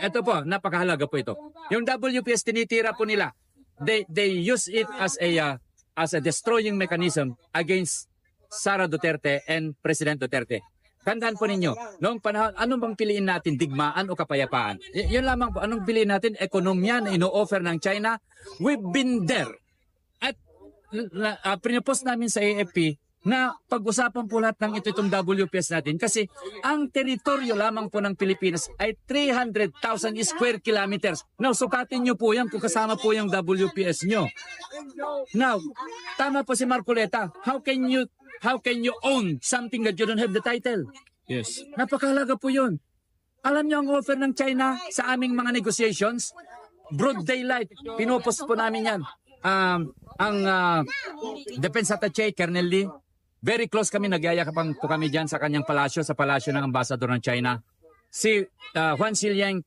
ito po, napakahalaga po ito. Yung WPS tinitira po nila. They use it as a destroying mechanism against Sara Duterte and President Duterte. Tandaan po ninyo, noong panahon, anong bang piliin natin, digmaan o kapayapaan? Yun lamang po, anong piliin natin, ekonomiya na ino-offer ng China? We've been there. At pinapost namin sa AFP na pag-usapan po lahat ng itong WPS natin kasi ang teritoryo lamang po ng Pilipinas ay 300,000 square kilometers. Now, sukatin nyo po yan kung kasama po yung WPS nyo. Now, tama po si Marcoleta. How can you own something that you don't have the title? Yes. Napakahalaga po yun. Alam nyo ang offer ng China sa aming mga negotiations? Broad daylight. Pinupost po namin yan. Ang Defense Attaché, Colonel Lee, very close kami, nagyayakapan po kami dyan sa kanyang palasyo, sa palasyo ng ambasador ng China. Si Juan Siliang,